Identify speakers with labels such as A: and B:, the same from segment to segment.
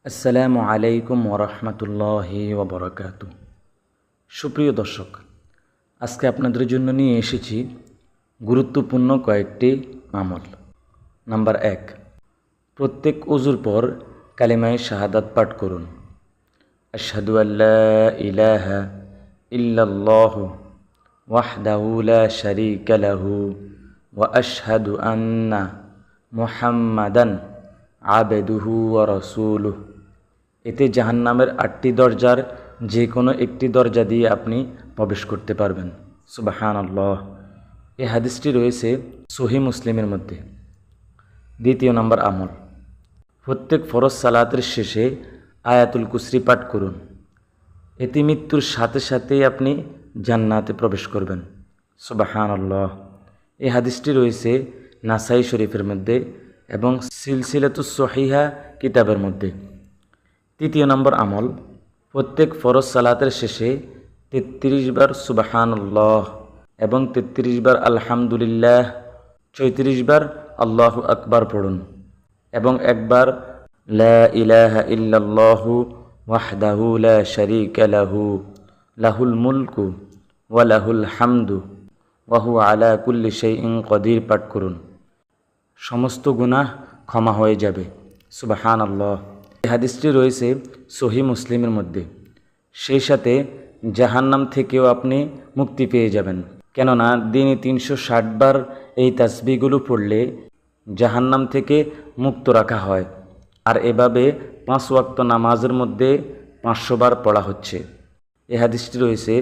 A: আসসালামু আলাইকুম ওরহমতুল্লাহি ওবরাকাতু। সুপ্রিয় দর্শক, আজকে আপনাদের জন্য নিয়ে এসেছি গুরুত্বপূর্ণ কয়েকটি আমল। নাম্বার 1, প্রত্যেক ওযুর পর কালিমায়ে শাহাদাত পাঠ করুন। আশহাদু আল্লা ইলাহা ইল্লাল্লাহু ওয়াহদাহু লা শারীকা লাহু ওয়া আশহাদু আন্না মুহাম্মাদান আবদুহু ওয়া রাসূলুহু। এতে জাহান্নামের 8টি দরজার যে কোনো একটি দরজা দিয়ে আপনি প্রবেশ করতে পারবেন। সুবহানাল্লাহ। এই হাদিসটি রয়েছে সহিহ মুসলিমের মধ্যে। দ্বিতীয় নম্বর আমল, প্রত্যেক ফরজ সালাতের শেষে আয়াতুল কুরসি পাঠ করুন। এতে মৃত্যুর সাথে সাথেই আপনি জান্নাতে প্রবেশ করবেন। সুবহানাল্লাহ। এই হাদিসটি রয়েছে নাসাই শরীফের মধ্যে এবং সিলসিলাতুস সহিহা কিতাবের মধ্যে। তৃতীয় নম্বর আমল, প্রত্যেক ফরজ সালাতের শেষে 33 বার সুবহানাল্লাহ এবং 33 বার আলহামদুলিল্লাহ, 34 বার আল্লাহু আকবার পড়ুন এবং একবার লা ইলাহা ইল্লাল্লাহু ওয়াহদাহু লা শারীকা লাহু লাহুল মুলকু ওয়া লাহুল হামদু ওয়া হুয়া আলা কুল্লি শাইইন কদির পাঠ করুন। সমস্ত গুনাহ ক্ষমা হয়ে যাবে। সুবহানাল্লাহ। এই হাদিসটি রয়েছে সহিহ মুসলিমের মধ্যে। সেই সাথে জাহান্নাম থেকেও আপনি মুক্তি পেয়ে যাবেন, কেননা দিনে 360 বার এই তাসবিহগুলো পড়লে জাহান্নাম থেকে মুক্ত রাখা হয়। আর এভাবে 5 ওয়াক্ত নামাজের মধ্যে 500 বার পড়া হচ্ছে। এই হাদিসটি রয়েছে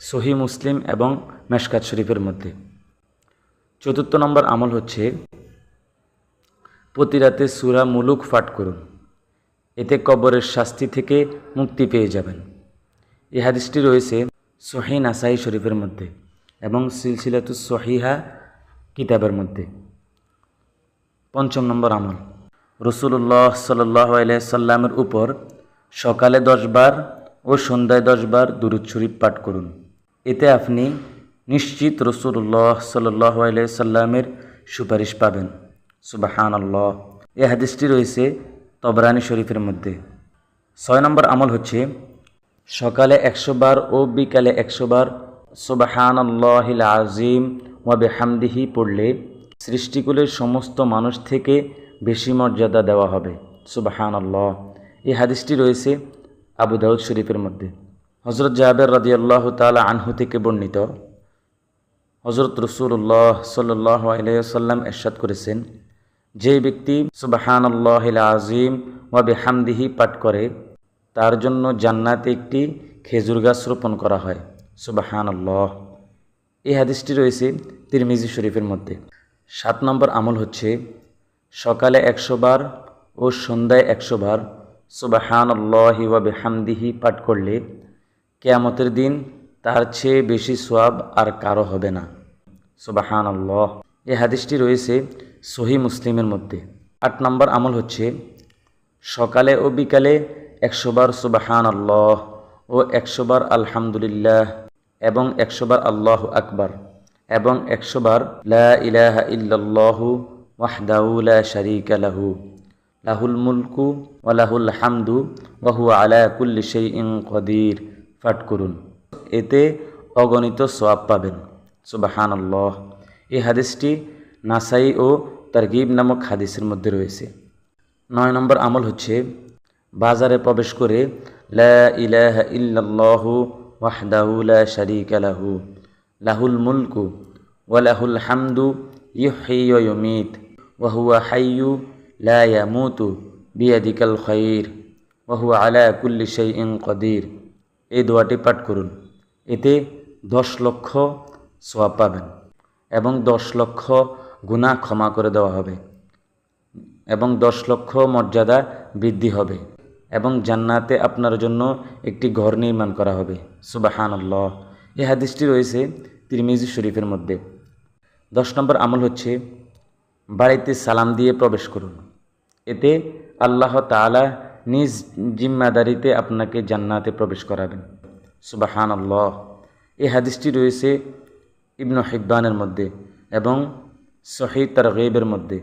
A: সহিহ মুসলিম এবং মেশকাত শরীফের মধ্যে। চতুর্থ নম্বর আমল হচ্ছে প্রতি রাতে সূরা মুলুক পাঠ করুন। এতে কবরের শাস্তি থেকে মুক্তি পেয়ে যাবেন। এই হাদিসটি রয়েছে সহিহ নাসাই শরীফের মধ্যে এবং সিলসিলাতুস সহিহা কিতাবের মধ্যে। পঞ্চম নম্বর আমল, রাসূলুল্লাহ সাল্লাল্লাহু আলাইহি সাল্লামের উপর সকালে 10 বার ও সন্ধ্যায় 10 বার দুরূদ শরীফ পাঠ করুন। এতে আপনি নিশ্চিত রাসূলুল্লাহ সাল্লাল্লাহু আলাইহি সাল্লামের সুপারিশ পাবেন। সুবহানাল্লাহ। এই হাদিসটি রয়েছে তবরানী শরীফের মধ্যে। 6 নম্বর আমল হচ্ছে সকালে 100 বার ও বিকালে 100 বার সুবহানাল্লাহিল আযীম ওয়া বিহামদিহি পড়লে সৃষ্টিকুলের সমস্ত মানুষ থেকে বেশি মর্যাদা দেওয়া হবে। সুবহানাল্লাহ। এই হাদিসটি রয়েছে আবু দাউদ শরীফের মধ্যে। হযরত জাবের রাদিয়াল্লাহু তাআলা আনহু থেকে বর্ণিত, হযরত রাসূলুল্লাহ সাল্লাল্লাহু আলাইহি ওয়াসাল্লাম ইরশাদ করেছেন, যে ব্যক্তি সুবহানাল্লাহিল আযীম ওয়া বিহামদিহি পাঠ করে তার জন্য জান্নাতে একটি খেজুর গাছ রোপণ করা হয়। সুবহানাল্লাহ। এই হাদিসটি রয়েছে তিরমিজি শরীফের মধ্যে। 7 নম্বর আমল হচ্ছে সকালে 100 বার ও সন্ধ্যায় 100 বার সুবহানাল্লাহি ওয়া বিহামদিহি পাঠ করলে কিয়ামতের দিন তার চেয়ে বেশি সওয়াব আর কারো হবে না। সুবহানাল্লাহ। এই হাদিসটি রয়েছে সহিহ মুসলিমের মধ্যে। 8 নম্বর আমল হচ্ছে সকালে ও বিকালে 100 বার সুবহানাল্লাহ ও 100 বার আলহামদুলিল্লাহ এবং 100 বার আল্লাহু আকবার এবং 100 বার লা ইলাহা ইল্লাল্লাহু ওয়াহদাহু লা শারীকা লাহু লাহুল মুলকু ওয়া লাহুল হামদু ওয়া হুয়া আলা কুল্লি শাইইন কদির পাঠ করুন। এতে অগণিত সওয়াব পাবেন। সুবহানাল্লাহ। এই হাদিসটি নাসাই ও তারগিব নামক হাদিসের মধ্যে রয়েছে। 9 নম্বর আমল হচ্ছে বাজারে প্রবেশ করে লা ইলাহা ইল্লাল্লাহু ওয়াহদাহু লা শারীকা লাহু লাহুল মুলকু ওয়া লাহুল হামদু ইউহয়ি ওয়া ইউমীত ওয়া হুয়া হাইয়্যু লা ইয়ামুতু বিয়াদিকাল খায়র ওয়া হুয়া আলা কুল্লি শাইইন কদির। এই দোয়াটি পাঠ করুন। এতে 10 লক্ষ সওয়াব পাবেন এবং 10 লক্ষ গুনাহ ক্ষমা করে দেওয়া হবে এবং 10 লক্ষ মর্যাদা বৃদ্ধি হবে এবং জান্নাতে আপনার জন্য একটি ঘর নির্মাণ করা হবে। সুবহানাল্লাহ। এই হাদিসটি রয়েছে তিরমিজি শরীফের মধ্যে। 10 নম্বর আমল হচ্ছে বাড়িতে সালাম দিয়ে প্রবেশ করুন। এতে আল্লাহ তাআলা নিজ জিম্মাদারিতে আপনাকে জান্নাতে প্রবেশ করাবেন। সুবহানাল্লাহ। এই হাদিসটি রয়েছে ইবনে হিব্বানের মধ্যে এবং সহিহ তারগীবের মধ্যে।